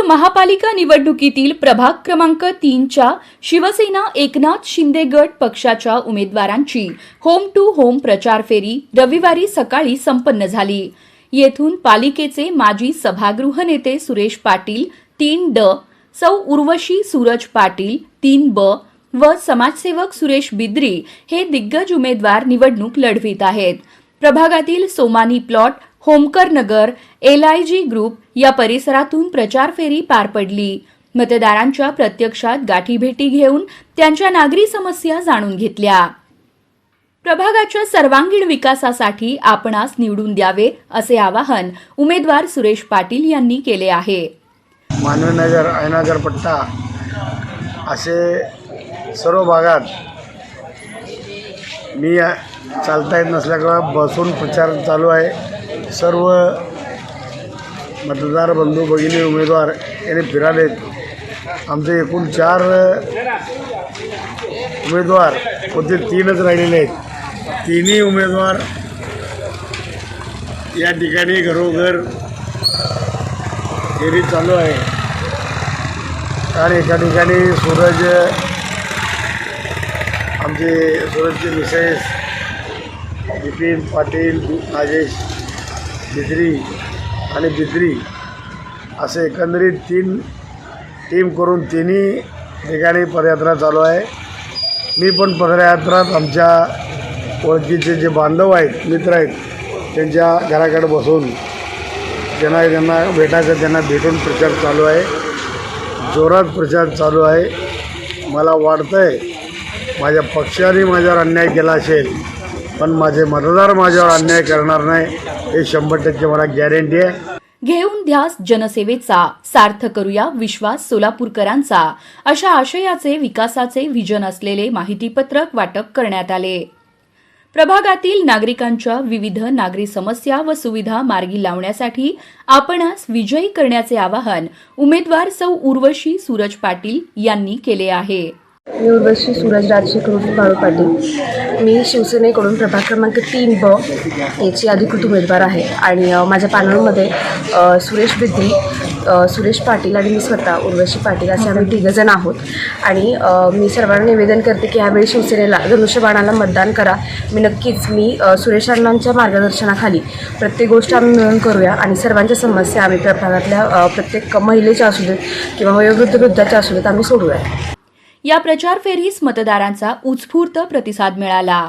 महापालिका निवडणुकीतील प्रभाग क्रमांक 3च्या शिवसेना एकनाथ शिंदे गट पक्षाच्या उमेदवारांची होम टू होम प्रचार फेरी रविवारी सकाळी संपन्न झाली। येथून पालिकेचे माजी सभागृह नेते सुरेश पाटील 3D, सौ उर्वशी सूरज पाटील 3B व समाजसेवक सुरेश बिद्री हे दिग्गज उमेदवार निवडणूक लढवित आहेत। प्रभागातील सोमानी प्लॉट, होमकर नगर, LIG ग्रुप या परिसरातून प्रचार फेरी पार पडली। मतदारांच्या प्रत्यक्षात गाठीभेटी घेऊन त्यांच्या नागरी समस्या जाणून घेतल्या। प्रभागाच्या सर्वांगीण विकासासाठी आपणास निवडून द्यावे असे आवाहन उमेदवार सुरेश पाटील यांनी केले आहे। मानवनगर, आयनागर पट्टा असे सर्व भागात मी चालता येत नसल्यामुळे बसून प्रचार चालू आहे। सर्व मतदार बंधू भगिनी उमेदवार यांनी फिरालेत। आमचे एकूण 4 उमेदवार होते, 3च राहिलेले आहेत। तिन्ही उमेदवार या ठिकाणी घरोघर फेरी चालू आहे आणि एका ठिकाणी आमचे सूरजचे मिसेस विपिन पाटील, राजेश बिद्री आणि बिद्री असे एकंदरीत 3 टीम करून तिन्ही ठिकाणी पदयात्रा चालू आहे। मी पण पदयात्रात आमच्या ओळखीचे जे बांधव आहेत, मित्र आहेत, त्यांच्या घराकडे बसून ज्यांना भेटायचं त्यांना भेटून प्रचार चालू आहे। जोरात प्रचार चालू आहे। मला वाटतंय माझ्या पक्षाने माझ्यावर अन्याय केला असेल, पण माझे मतदार माझ्यावर अन्याय करणार नाही हे 100% मला गॅरंटी आहे। घेऊन ध्यास जनसेवेचा, सार्थ करूया विश्वास सोलापूरकरांचा अशा आशयाचे विकासाचे व्हिजन असलेले माहितीपत्रक वाटप करण्यात आले। प्रभागातील नागरिकांच्या विविध नागरी समस्या व सुविधा मार्गी लावण्यासाठी आपणास विजयी करण्याचे आवाहन उमेदवार सौ उर्वशी सूरज पाटील यांनी केले आहे। मी उर्वशी सूरज राजशेखर बाळू पाटील। मी शिवसेनेकडून प्रभाग क्रमांक 3B याची अधिकृत उमेदवार आहे आणि माझ्या पॅनलमध्ये सुरेश बिद्री, सुरेश पाटील आणि मी स्वतः उर्वशी पाटील असे आम्ही 3 जण आहोत। आणि मी सर्वांना निवेदन करते की ह्यावेळी शिवसेनेला धनुष्यबाणाला मतदान करा। मी सुरेशांच्या मार्गदर्शनाखाली प्रत्येक गोष्ट आम्ही मिळून करूया आणि सर्वांच्या समस्या आम्ही प्रभागातल्या प्रत्येक महिलेच्या असू देत किंवा वयोवृद्ध वृद्धाच्या असू देत आम्ही सोडूया। या प्रचार फेरीस मतदारांचा उत्स्फूर्त प्रतिसाद मिळाला।